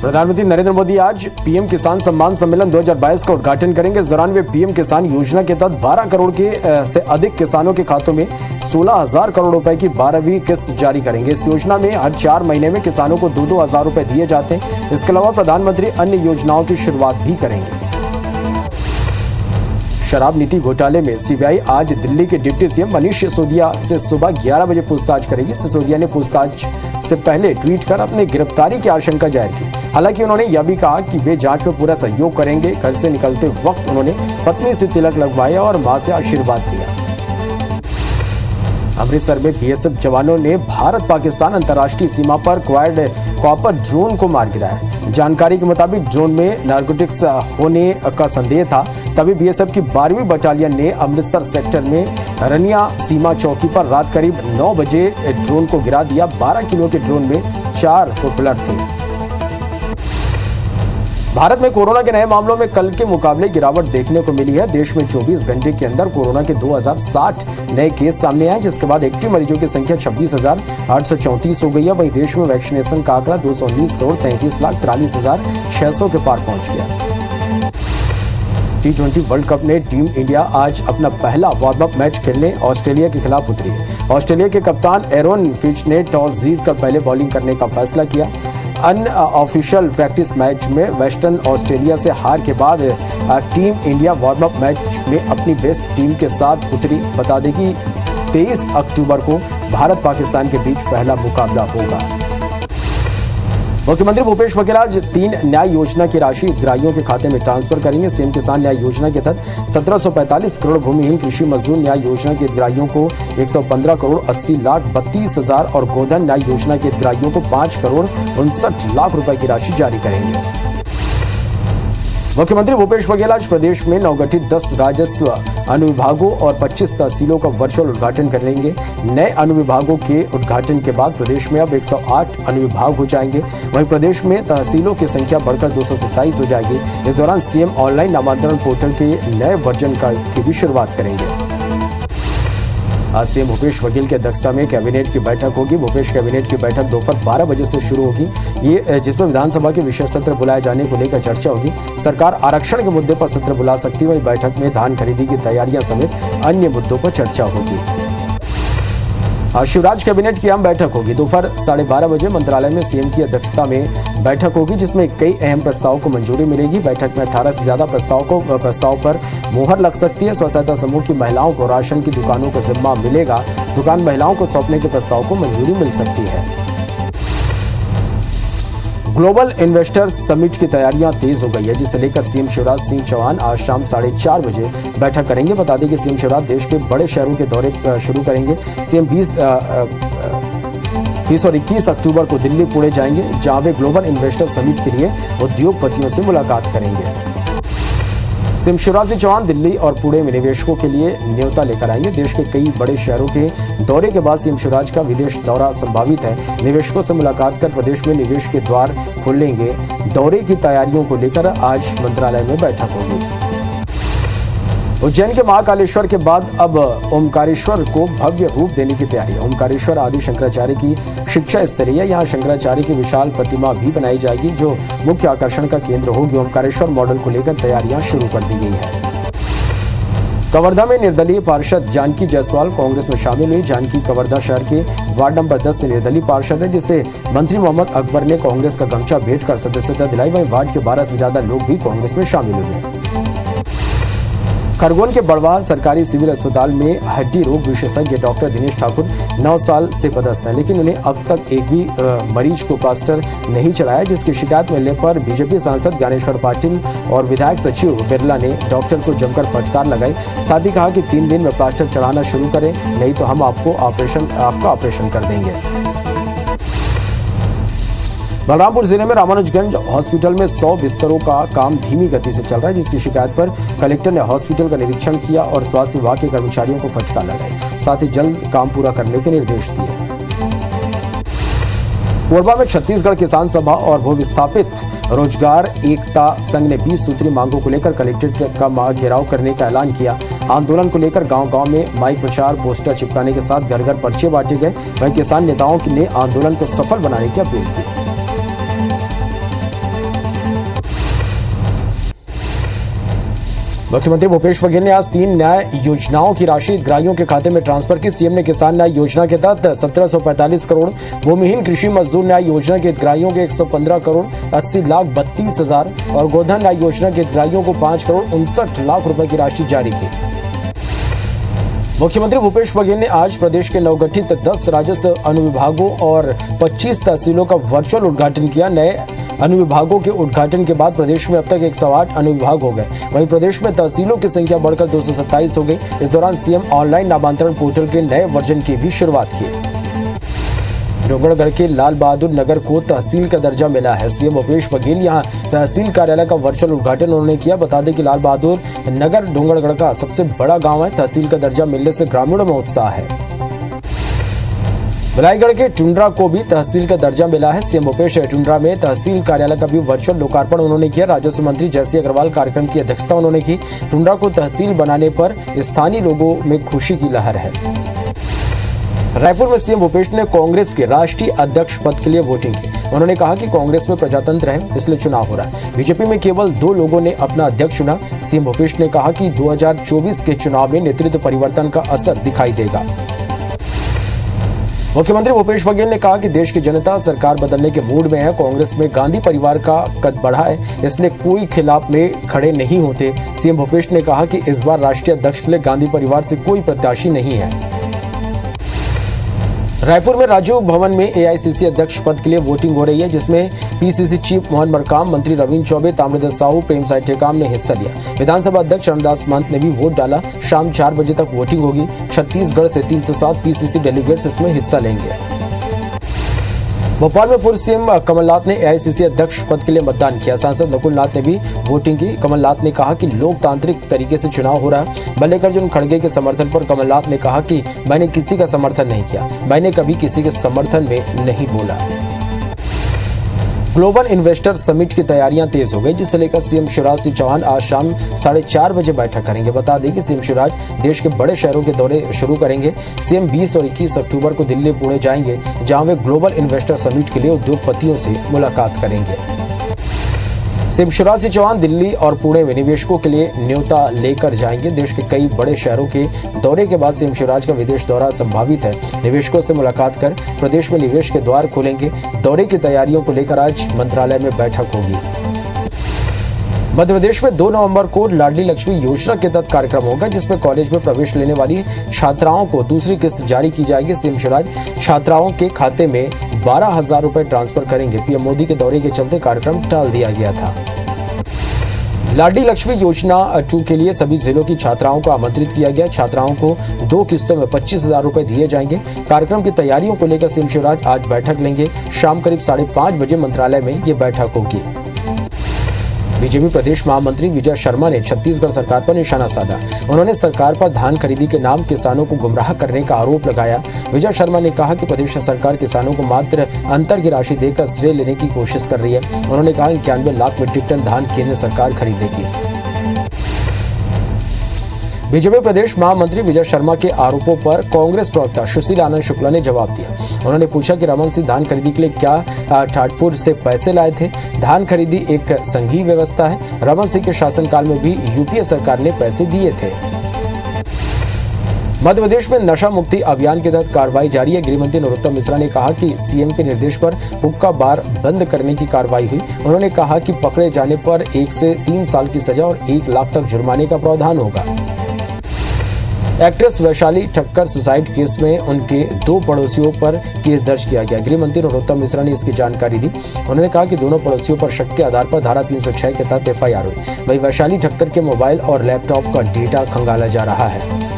प्रधानमंत्री नरेंद्र मोदी आज पीएम किसान सम्मान सम्मेलन 2022 का उद्घाटन करेंगे। इस दौरान वे पीएम किसान योजना के तहत 12 करोड़ से अधिक किसानों के खातों में 16,000 करोड़ रुपए की 12वीं किस्त जारी करेंगे। इस योजना में हर 4 महीने में किसानों को 2-2 हजार रुपए दिए जाते हैं। इसके अलावा प्रधानमंत्री अन्य योजनाओं की शुरुआत भी करेंगे। शराब नीति घोटाले में सीबीआई आज दिल्ली के डिप्टी सीएम मनीष सिसोदिया से सुबह 11 बजे पूछताछ करेगी। सिसोदिया ने पूछताछ से पहले ट्वीट कर अपनी गिरफ्तारी की आशंका जाहिर की। हालांकि उन्होंने यह भी कहा कि वे जांच में पूरा सहयोग करेंगे। घर से निकलते वक्त उन्होंने पत्नी से तिलक लगवाया और मां से आशीर्वाद लिया। अमृतसर में बीएसएफ जवानों ने भारत पाकिस्तान अंतर्राष्ट्रीय सीमा पर क्वाड कॉपर ड्रोन को मार गिराया। जानकारी के मुताबिक ड्रोन में नारकोटिक्स होने का संदेह था। तभी बीएसएफ की 12वीं बटालियन ने अमृतसर सेक्टर में रनिया सीमा चौकी पर रात करीब 9 बजे ड्रोन को गिरा दिया। 12 किलो के ड्रोन में 4 प्रोपेलर थे। भारत में कोरोना के नए मामलों में कल के मुकाबले गिरावट देखने को मिली है। देश में 24 घंटे के अंदर कोरोना के 2060 नए केस सामने आए, जिसके बाद एक्टिव मरीजों की संख्या 26,834 हो गई है। वहीं देश में वैक्सीनेशन का आंकड़ा 219,33,43,600 के पार पहुंच गया। T20 वर्ल्ड कप में टीम इंडिया आज अपना पहला वार्म अप मैच खेलने ऑस्ट्रेलिया के खिलाफ उतरी है। ऑस्ट्रेलिया के कप्तान एरोन फिंच ने टॉस जीतकर पहले बॉलिंग करने का फैसला किया। अनऑफिशियल प्रैक्टिस मैच में वेस्टर्न ऑस्ट्रेलिया से हार के बाद team India warm up match में अपनी बेस्ट टीम के साथ उतरी। बता दें कि 23 अक्टूबर को भारत पाकिस्तान के बीच पहला मुकाबला होगा। मुख्यमंत्री भूपेश बघेल आज 3 न्याय योजना की राशि हितग्राहियों के खाते में ट्रांसफर करेंगे। सीएम किसान न्याय योजना के तहत 1745 करोड़, भूमिहीन कृषि मजदूर न्याय योजना के हितग्राहियों को 115 करोड़ 80,32,000 और गोधन न्याय योजना के हितग्राहियों को 5 करोड़ 59 लाख रुपए की राशि जारी करेंगे। मुख्यमंत्री भूपेश बघेल आज प्रदेश में नवगठित 10 राजस्व अनुविभागों और 25 तहसीलों का वर्चुअल उद्घाटन करेंगे। नए अनुविभागों के उद्घाटन के बाद प्रदेश में अब 108 अनुविभाग हो जाएंगे। वहीं प्रदेश में तहसीलों की संख्या बढ़कर 227 हो जाएगी। इस दौरान सीएम ऑनलाइन नामांतरण पोर्टल के नए वर्जन की भी शुरुआत करेंगे। आज सीएम भूपेश बघेल की अध्यक्षता में कैबिनेट की बैठक होगी। भूपेश कैबिनेट की बैठक दोपहर 12 बजे से शुरू होगी। ये जिसमें विधानसभा के विशेष सत्र बुलाए जाने को लेकर चर्चा होगी। सरकार आरक्षण के मुद्दे पर सत्र बुला सकती है। वहीं बैठक में धान खरीदी की तैयारियां समेत अन्य मुद्दों पर चर्चा होगी। आज शिवराज कैबिनेट की आम बैठक होगी। दोपहर 12:30 बजे मंत्रालय में सीएम की अध्यक्षता में बैठक होगी, जिसमें कई अहम प्रस्तावों को मंजूरी मिलेगी। बैठक में 18 से ज्यादा प्रस्ताव पर मुहर लग सकती है। स्व सहायता समूह की महिलाओं को राशन की दुकानों का जिम्मा मिलेगा। दुकान महिलाओं को सौंपने के प्रस्ताव को मंजूरी मिल सकती है। ग्लोबल इन्वेस्टर्स समिट की तैयारियां तेज हो गई है, जिसे लेकर सीएम शिवराज सिंह चौहान आज शाम 4:30 बजे बैठक करेंगे। बता दें कि सीएम शिवराज देश के बड़े शहरों के दौरे शुरू करेंगे। सीएम 20 और 21 अक्टूबर को दिल्ली पुणे जाएंगे, जहां वे ग्लोबल इन्वेस्टर समिट के लिए उद्योगपतियों से मुलाकात करेंगे। सीएम शिवराज सिंह चौहान दिल्ली और पुणे में निवेशकों के लिए न्योता लेकर आएंगे। देश के कई बड़े शहरों के दौरे के बाद सीएम शिवराज का विदेश दौरा संभावित है। निवेशकों से मुलाकात कर प्रदेश में निवेश के द्वार खोलेंगे। दौरे की तैयारियों को लेकर आज मंत्रालय में बैठक होगी। उज्जैन के महाकालेश्वर के बाद अब ओमकारेश्वर को भव्य रूप देने की तैयारी है। ओमकारेश्वर आदि शंकराचार्य की शिक्षा स्थली है। यहाँ शंकराचार्य की विशाल प्रतिमा भी बनाई जाएगी, जो मुख्य आकर्षण का केंद्र होगी। ओमकारेश्वर मॉडल को लेकर तैयारियां शुरू कर दी गई है। कवर्धा में निर्दलीय पार्षद जानकी जायसवाल कांग्रेस में शामिल हुई। जानकी कवर्धा शहर के वार्ड नंबर 10 से निर्दलीय पार्षद है, जिसे मंत्री मोहम्मद अकबर ने कांग्रेस का गमछा भेंट कर सदस्यता दिलाई। वहीं वार्ड के 12 से ज्यादा लोग भी कांग्रेस में शामिल हुए। खरगोन के बड़वाह सरकारी सिविल अस्पताल में हड्डी रोग विशेषज्ञ डॉक्टर दिनेश ठाकुर 9 साल से पदस्थ हैं, लेकिन उन्हें अब तक एक भी मरीज को प्लास्टर नहीं चढ़ाया, जिसकी शिकायत मिलने पर बीजेपी सांसद ज्ञानेश्वर पाटिल और विधायक सचिव बिरला ने डॉक्टर को जमकर फटकार लगाई। साथ ही कहा कि 3 दिन में प्लास्टर चढ़ाना शुरू करें, नहीं तो हम आपका ऑपरेशन कर देंगे। बलरामपुर जिले में रामानुजगंज हॉस्पिटल में 100 बिस्तरों का काम धीमी गति से चल रहा है, जिसकी शिकायत पर कलेक्टर ने हॉस्पिटल का निरीक्षण किया और स्वास्थ्य विभाग के कर्मचारियों को फटकार लगाई। साथ ही जल्द काम पूरा करने के निर्देश दिए। कोरबा में छत्तीसगढ़ किसान सभा और भूविस्थापित रोजगार एकता संघ ने 20 सूत्री मांगों को लेकर कलेक्ट्रेट का घेराव करने का ऐलान किया। आंदोलन को लेकर गांव-गांव में माइक प्रचार, पोस्टर चिपकाने के साथ घर घर पर्चे बांटे गए। वहीं किसान नेताओं ने आंदोलन को सफल बनाने की अपील की। मुख्यमंत्री भूपेश बघेल ने आज 3 न्याय योजनाओं की राशि हितग्राहियों के खाते में ट्रांसफर की। सीएम ने किसान न्याय योजना के तहत 1745 करोड़, भूमिहीन कृषि मजदूर न्याय योजना के हितग्राहियों के 115 करोड़ 80,32,000 और गोधन न्याय योजना के हितग्राहियों को 5 करोड़ 59 लाख रुपए की राशि जारी की। मुख्यमंत्री भूपेश बघेल ने आज प्रदेश के नवगठित 10 राजस्व अनुविभागों और 25 तहसीलों का वर्चुअल उद्घाटन किया। नए अनुविभागों के उद्घाटन के बाद प्रदेश में अब तक 108 अनुविभाग हो गए। वहीं प्रदेश में तहसीलों की संख्या बढ़कर 227 हो गई। इस दौरान सीएम ऑनलाइन नामांतरण पोर्टल के नए वर्जन की भी शुरुआत की। डोंगरगढ़ के लाल बहादुर नगर को तहसील का दर्जा मिला है। सीएम भूपेश बघेल यहां तहसील कार्यालय का वर्चुअल उद्घाटन उन्होंने किया। बता दें कि लाल बहादुर नगर डोंगरगढ़ का सबसे बड़ा गांव है। तहसील का दर्जा मिलने से ग्रामीणों में उत्साह है। रायगढ़ के टुंड्रा को भी तहसील का दर्जा मिला है। सीएम भूपेश टुंड्रा में तहसील कार्यालय का भी वर्चुअल लोकार्पण उन्होंने किया। राजस्व मंत्री जयसी अग्रवाल कार्यक्रम की अध्यक्षता उन्होंने की। टुंड्रा को तहसील बनाने पर स्थानीय लोगों में खुशी की लहर है। रायपुर में सीएम भूपेश ने कांग्रेस के राष्ट्रीय अध्यक्ष पद के लिए वोटिंग की। उन्होंने कहा कि कांग्रेस में प्रजातंत्र है, इसलिए चुनाव हो रहा है। बीजेपी में केवल 2 लोगों ने अपना अध्यक्ष चुना। सीएम भूपेश ने कहा कि 2024 के चुनाव में नेतृत्व परिवर्तन का असर दिखाई देगा। मुख्यमंत्री भूपेश बघेल ने कहा कि देश की जनता सरकार बदलने के मूड में है। कांग्रेस में गांधी परिवार का कद बढ़ा है, इसलिए कोई खिलाफ में खड़े नहीं होते। सीएम भूपेश ने कहा कि इस बार राष्ट्रीय अध्यक्ष के लिए गांधी परिवार से कोई प्रत्याशी नहीं है। रायपुर में राजीव भवन में एआईसीसी अध्यक्ष पद के लिए वोटिंग हो रही है, जिसमें पीसीसी चीफ मोहन मरकाम, मंत्री रविंद्र चौबे, ताम्रध्वज साहू, प्रेम साय टेकाम ने हिस्सा लिया। विधानसभा अध्यक्ष चरणदास महंत ने भी वोट डाला। शाम 4 बजे तक वोटिंग होगी। छत्तीसगढ़ से 307 पीसीसी डेलीगेट्स इसमें हिस्सा लेंगे। भोपाल में पूर्व सीएम कमलनाथ ने एआईसीसी अध्यक्ष पद के लिए मतदान किया। सांसद नकुल नाथ ने भी वोटिंग की। कमलनाथ ने कहा कि लोकतांत्रिक तरीके से चुनाव हो रहा है। मल्लिकार्जुन खड़गे के समर्थन पर कमलनाथ ने कहा कि मैंने किसी का समर्थन नहीं किया, मैंने कभी किसी के समर्थन में नहीं बोला। ग्लोबल इन्वेस्टर समिट की तैयारियां तेज हो गई, जिसे लेकर सीएम शिवराज सिंह चौहान आज शाम 4:30 बजे बैठक करेंगे। बता दें कि सीएम शिवराज देश के बड़े शहरों के दौरे शुरू करेंगे। सीएम 20 और 21 अक्टूबर को दिल्ली पुणे जाएंगे, जहां वे ग्लोबल इन्वेस्टर समिट के लिए उद्योगपतियों से मुलाकात करेंगे। सीएम शिवराज सिंह चौहान दिल्ली और पुणे में निवेशकों के लिए न्योता लेकर जाएंगे। देश के कई बड़े शहरों के दौरे के बाद सीएम शिवराज का विदेश दौरा संभावित है। निवेशकों से मुलाकात कर प्रदेश में निवेश के द्वार खोलेंगे। दौरे की तैयारियों को लेकर आज मंत्रालय में बैठक होगी। मध्य प्रदेश में 2 नवंबर को लाडली लक्ष्मी योजना के तहत कार्यक्रम होगा, जिसमें कॉलेज में प्रवेश लेने वाली छात्राओं को दूसरी किस्त जारी की जाएगी। सीएम शिवराज छात्राओं के खाते में 12,000 रुपए ट्रांसफर करेंगे। पीएम मोदी के दौरे के चलते कार्यक्रम टाल दिया गया था। लाडली लक्ष्मी योजना 2 के लिए सभी जिलों की छात्राओं को आमंत्रित किया गया। छात्राओं को 2 किस्तों में 25,000 रुपए दिए जाएंगे। कार्यक्रम की तैयारियों को लेकर सीएम शिवराज आज बैठक लेंगे। शाम करीब 5:30 बजे मंत्रालय में ये बैठक होगी। बीजेपी प्रदेश महामंत्री विजय शर्मा ने छत्तीसगढ़ सरकार पर निशाना साधा। उन्होंने सरकार पर धान खरीदी के नाम किसानों को गुमराह करने का आरोप लगाया। विजय शर्मा ने कहा कि प्रदेश सरकार किसानों को मात्र अंतर की राशि देकर श्रेय लेने की कोशिश कर रही है। उन्होंने कहा 91 लाख मीट्रिक टन धान केंद्र सरकार खरीदेगी। बीजेपी प्रदेश महामंत्री विजय शर्मा के आरोपों पर कांग्रेस प्रवक्ता सुशील आनंद शुक्ला ने जवाब दिया। उन्होंने पूछा कि रमन सिंह धान खरीदी के लिए क्या ठाटपुर से पैसे लाए थे। धान खरीदी एक संघीय व्यवस्था है। रमन सिंह के शासनकाल में भी यूपीए सरकार ने पैसे दिए थे। मध्य प्रदेश में नशा मुक्ति अभियान के तहत कार्रवाई जारी है। गृहमंत्री नरोत्तम मिश्रा ने कहा कि सीएम के निर्देश पर हुक्का बार बंद करने की कार्रवाई हुई। उन्होंने कहा कि पकड़े जाने पर 1 से 3 साल की सजा और 1 लाख तक जुर्माने का प्रावधान होगा। Actress Vaishali Thakkar suicide case में उनके 2 पड़ोसियों पर केस दर्ज किया गया। गृह मंत्री नरोत्तम मिश्रा ने इसकी जानकारी दी। उन्होंने कहा कि दोनों पड़ोसियों पर शक के आधार पर धारा 306 के तहत एफआईआर हुई। वहीं वैशाली ठक्कर के मोबाइल और लैपटॉप का डेटा खंगाला जा रहा है।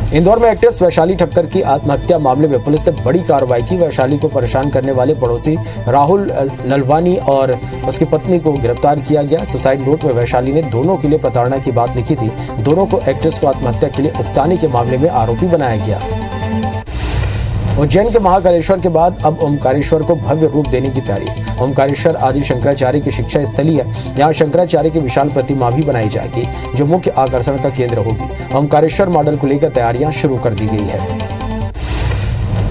इंदौर में एक्ट्रेस वैशाली ठक्कर की आत्महत्या मामले में पुलिस ने बड़ी कार्रवाई की। वैशाली को परेशान करने वाले पड़ोसी राहुल नलवानी और उसकी पत्नी को गिरफ्तार किया गया। सुसाइड नोट में वैशाली ने दोनों के लिए प्रताड़ना की बात लिखी थी। दोनों को एक्ट्रेस को आत्महत्या के लिए उकसाने के मामले में आरोपी बनाया गया। उज्जैन के महाकालेश्वर के बाद अब ओमकारेश्वर को भव्य रूप देने की तैयारी है। ओमकारेश्वर आदि शंकराचार्य की शिक्षा स्थली है। यहाँ शंकराचार्य की विशाल प्रतिमा भी बनाई जाएगी, जो मुख्य आकर्षण का केंद्र होगी। ओमकारेश्वर मॉडल को लेकर तैयारियां शुरू कर दी गई है।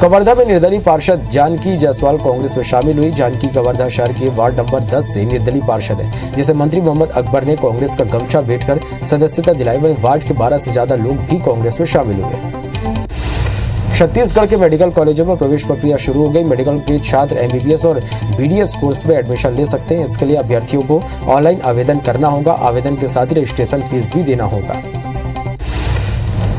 कवर्धा में निर्दलीय पार्षद जानकी जायसवाल कांग्रेस में शामिल हुई। जानकी कवर्धा शहर के वार्ड नंबर 10 से निर्दलीय पार्षद है, जिसे मंत्री मोहम्मद अकबर ने कांग्रेस का गमछा भेंटकर सदस्यता दिलाई। वहीं वार्ड के 12 से ज्यादा लोग भी कांग्रेस में शामिल हुए। छत्तीसगढ़ के मेडिकल कॉलेजों में प्रवेश प्रक्रिया शुरू हो गई। मेडिकल के छात्र एमबीबीएस और बीडीएस कोर्स में एडमिशन ले सकते हैं। इसके लिए अभ्यर्थियों को ऑनलाइन आवेदन करना होगा। आवेदन के साथ ही रजिस्ट्रेशन फीस भी देना होगा।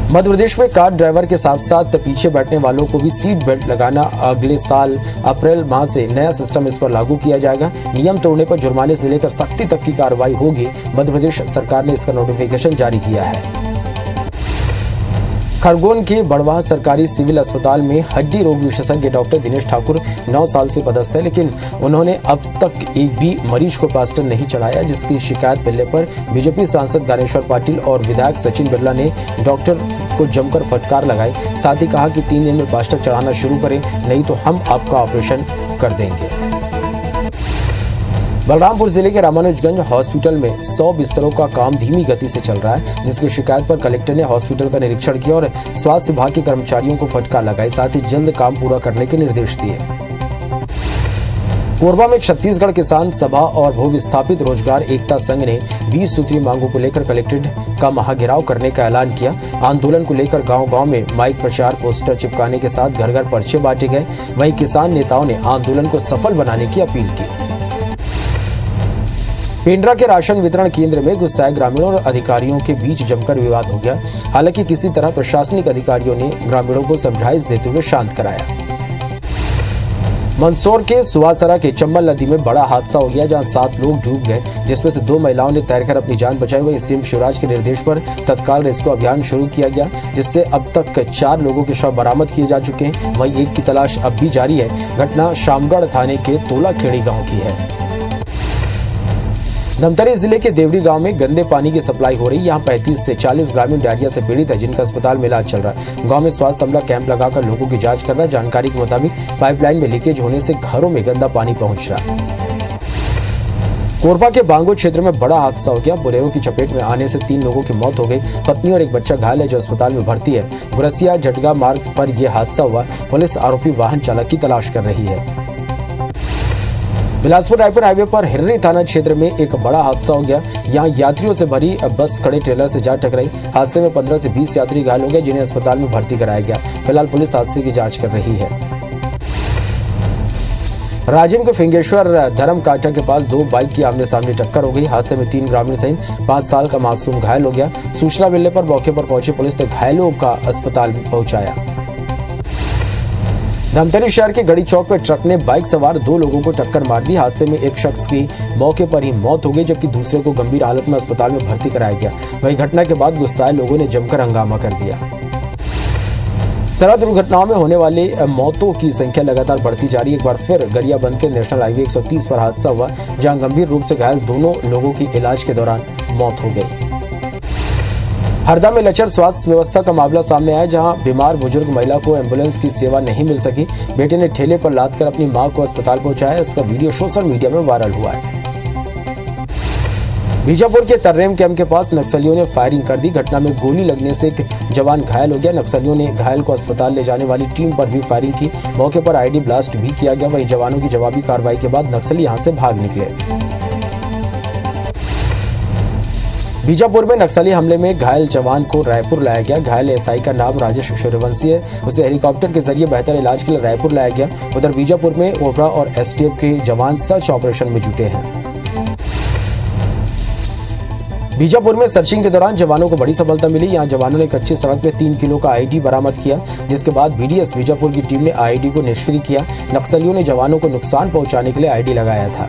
मध्य प्रदेश में कार ड्राइवर के साथ साथ पीछे बैठने वालों को भी सीट बेल्ट लगाना अगले साल अप्रैल माह से नया सिस्टम इस पर लागू किया जाएगा। नियम तोड़ने पर जुर्माने से लेकर सख्ती तक की कार्रवाई होगी। मध्य प्रदेश सरकार ने इसका नोटिफिकेशन जारी किया है। खरगोन के बड़वाह सरकारी सिविल अस्पताल में हड्डी रोग विशेषज्ञ डॉक्टर दिनेश ठाकुर 9 साल से पदस्थ है, लेकिन उन्होंने अब तक एक भी मरीज को प्लास्टर नहीं चढ़ाया, जिसकी शिकायत मिलने पर बीजेपी सांसद ज्ञानेश्वर पाटिल और विधायक सचिन बिरला ने डॉक्टर को जमकर फटकार लगाई। साथ ही कहा कि 3 दिन में प्लास्टर चढ़ाना शुरू करें, नहीं तो हम आपका ऑपरेशन कर देंगे। बलरामपुर जिले के रामानुजगंज हॉस्पिटल में 100 बिस्तरों का काम धीमी गति से चल रहा है, जिसकी शिकायत पर कलेक्टर ने हॉस्पिटल का निरीक्षण किया और स्वास्थ्य विभाग के कर्मचारियों को फटकार लगाई। साथ ही जल्द काम पूरा करने के निर्देश दिए। कोरबा में छत्तीसगढ़ किसान सभा और भूविस्थापित रोजगार एकता संघ ने 20 सूत्रीय मांगों को लेकर कलेक्ट्रेट का महाघेराव करने का ऐलान किया। आंदोलन को लेकर गांव-गांव में माइक प्रचार, पोस्टर चिपकाने के साथ घर घर पर्चे बांटे गए। वहीं किसान नेताओं ने आंदोलन को सफल बनाने की अपील की। पेंड्रा के राशन वितरण केंद्र में गुस्साए ग्रामीणों और अधिकारियों के बीच जमकर विवाद हो गया। हालांकि किसी तरह प्रशासनिक अधिकारियों ने ग्रामीणों को समझाइश देते हुए शांत कराया। मंदसौर के सुवासरा के चंबल नदी में बड़ा हादसा हो गया, जहां 7 लोग डूब गए, जिसमें से 2 महिलाओं ने तैरकर अपनी जान बचाई। वहीं सीएम शिवराज के निर्देश पर तत्काल रेस्क्यू अभियान शुरू किया गया, जिससे अब तक 4 लोगों के शव बरामद किए जा चुके हैं। वहीं एक की तलाश अब भी जारी है। घटना शामगढ़ थाने के तोलाखेड़ी गाँव की है। धमतरी जिले के देवरी गांव में गंदे पानी की सप्लाई हो रही है। यहाँ 35 से 40 ग्रामीण डायरिया से पीड़ित है, जिनका अस्पताल में इलाज चल रहा है। गांव में स्वास्थ्य अमला कैंप लगाकर लोगों की जांच कर रहा है। जानकारी के मुताबिक पाइपलाइन में लीकेज होने से घरों में गंदा पानी पहुंच रहा है। कोरबा के बांगो क्षेत्र में बड़ा हादसा हो गया। बोलेरो की चपेट में आने से 3 लोगों की मौत हो गई। पत्नी और एक बच्चा घायल है, जो अस्पताल में भर्ती है। गुरसिया जटगा मार्ग पर यह हादसा हुआ। पुलिस आरोपी वाहन चालक की तलाश कर रही है। बिलासपुर रायपुर हाईवे पर हिर्री थाना क्षेत्र में एक बड़ा हादसा हो गया। यहां यात्रियों से भरी बस खड़े ट्रेलर से जा टकराई। हादसे में 15 से 20 यात्री घायल हो गए, जिन्हें अस्पताल में भर्ती कराया गया। फिलहाल पुलिस हादसे की जांच कर रही है। राजिम के फिंगेश्वर धर्म काटा के पास 2 बाइक की आमने सामने टक्कर हो गई। हादसे में 3 ग्रामीण सहित 5 साल का मासूम घायल हो गया। सूचना मिलने पर मौके पर पहुंची पुलिस ने घायलों का अस्पताल में पहुंचाया। धमतरी शहर के गड़ी चौक पर ट्रक ने बाइक सवार 2 लोगों को टक्कर मार दी। हादसे में एक शख्स की मौके पर ही मौत हो गई, जबकि दूसरे को गंभीर हालत में अस्पताल में भर्ती कराया गया। वहीं घटना के बाद गुस्साए लोगों ने जमकर हंगामा कर दिया। सड़क दुर्घटनाओं में होने वाली मौतों की संख्या लगातार बढ़ती जा रही है। एक बार फिर गरियाबंद के नेशनल हाईवे 130 पर हादसा हुआ, जहां गंभीर रूप से घायल 2 लोगों की इलाज के दौरान मौत हो गई। हरदा में लचर स्वास्थ्य व्यवस्था का मामला सामने आया, जहां बीमार बुजुर्ग महिला को एम्बुलेंस की सेवा नहीं मिल सकी। बेटे ने ठेले पर लादकर अपनी मां को अस्पताल पहुंचाया। इसका वीडियो सोशल मीडिया में वायरल हुआ है। बीजापुर के तर्रेम कैंप के पास नक्सलियों ने फायरिंग कर दी। घटना में गोली लगने से एक जवान घायल हो गया। नक्सलियों ने घायल को अस्पताल ले जाने वाली टीम पर भी फायरिंग की। मौके पर आईडी ब्लास्ट भी किया गया। वहीं जवानों की जवाबी कार्रवाई के बाद नक्सली यहां से भाग निकले। बीजापुर में नक्सली हमले में घायल जवान को रायपुर लाया गया। घायल एसआई का नाम राजेश सूर्यवंशी है। उसे हेलीकॉप्टर के जरिए बेहतर इलाज के लिए रायपुर लाया गया। उधर बीजापुर में ओबरा और एसटीएफ के जवान सर्च ऑपरेशन में जुटे हैं। बीजापुर में सर्चिंग के दौरान जवानों को बड़ी सफलता मिली। यहां जवानों ने कच्ची सड़क में 3 किलो का आईडी बरामद किया, जिसके बाद बीडीएस बीजापुर की टीम ने आईडी को निष्क्रिय किया। नक्सलियों ने जवानों को नुकसान पहुंचाने के लिए आईडी लगाया था।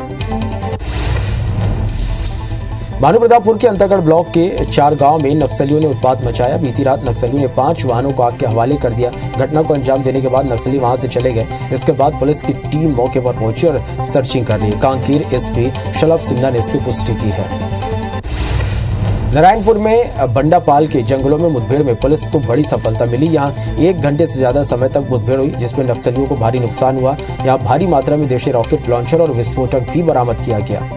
भानुप्रतापपुर के अंतागढ़ ब्लॉक के 4 गांव में नक्सलियों ने उत्पात मचाया। बीती रात नक्सलियों ने 5 वाहनों को आग के हवाले कर दिया। घटना को अंजाम देने के बाद नक्सली वहां से चले गए। इसके बाद पुलिस की टीम मौके पर पहुंची और सर्चिंग कर रही है। कांकेर एसपी शलभ सिन्हा ने इसकी पुष्टि की है। नारायणपुर में बंडापाल के जंगलों में मुठभेड़ में पुलिस को बड़ी सफलता मिली। यहां 1 घंटे से ज्यादा समय तक मुठभेड़ हुई, जिसमें नक्सलियों को भारी नुकसान हुआ। यहां भारी मात्रा में देशी रॉकेट लॉन्चर और विस्फोटक भी बरामद किया गया।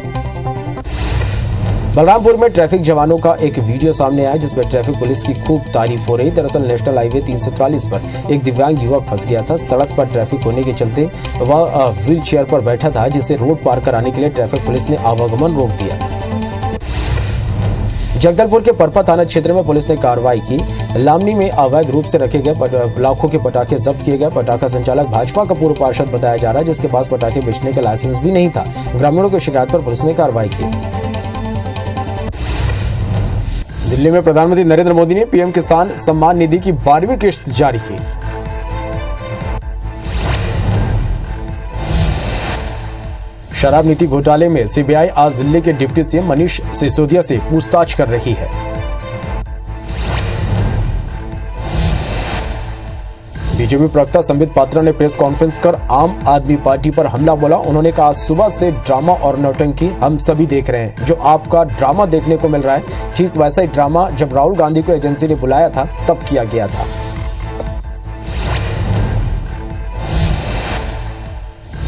बलरामपुर में ट्रैफिक जवानों का एक वीडियो सामने आया जिसमें ट्रैफिक पुलिस की खूब तारीफ हो रही। दरअसल नेशनल हाईवे 344 पर एक दिव्यांग युवक फंस गया था। सड़क पर ट्रैफिक होने के चलते वह व्हील चेयर पर बैठा था, जिसे रोड पार कराने के लिए ट्रैफिक पुलिस ने आवागमन रोक दिया। जगदलपुर के परपा थाना क्षेत्र में पुलिस ने कार्रवाई की। लामनी में अवैध रूप से रखे गए लाखों के पटाखे जब्त किए गए। पटाखा संचालक भाजपा का पूर्व पार्षद बताया जा रहा है, जिसके पास पटाखे बेचने का लाइसेंस भी नहीं था। ग्रामीणों की शिकायत पर पुलिस ने कार्रवाई की। दिल्ली में प्रधानमंत्री नरेंद्र मोदी ने पीएम किसान सम्मान निधि की 12वीं किश्त जारी की। शराब नीति घोटाले में सीबीआई आज दिल्ली के डिप्टी सीएम मनीष सिसोदिया से पूछताछ कर रही है। बीजेपी प्रवक्ता संबित पात्रा ने प्रेस कॉन्फ्रेंस कर आम आदमी पार्टी पर हमला बोला। उन्होंने कहा, सुबह से ड्रामा और नौटंकी हम सभी देख रहे हैं। जो आपका ड्रामा देखने को मिल रहा है, ठीक वैसा ही ड्रामा जब राहुल गांधी को एजेंसी ने बुलाया था तब किया गया था।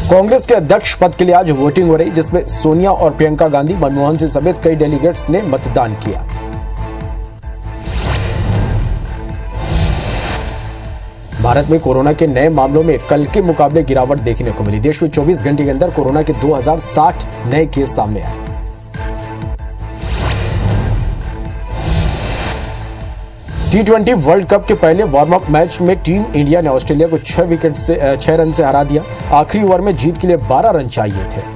कांग्रेस के अध्यक्ष पद के लिए आज वोटिंग हो रही, जिसमें सोनिया और प्रियंका गांधी, मनमोहन सिंह समेत कई डेलीगेट्स ने मतदान किया। भारत में कोरोना के नए मामलों में कल के मुकाबले गिरावट देखने को मिली। देश में 24 घंटे के अंदर कोरोना के 2060 नए केस सामने आए। T20 वर्ल्ड कप के पहले वार्म अप मैच में टीम इंडिया ने ऑस्ट्रेलिया को 6 रन से हरा दिया। आखिरी ओवर में जीत के लिए 12 रन चाहिए थे।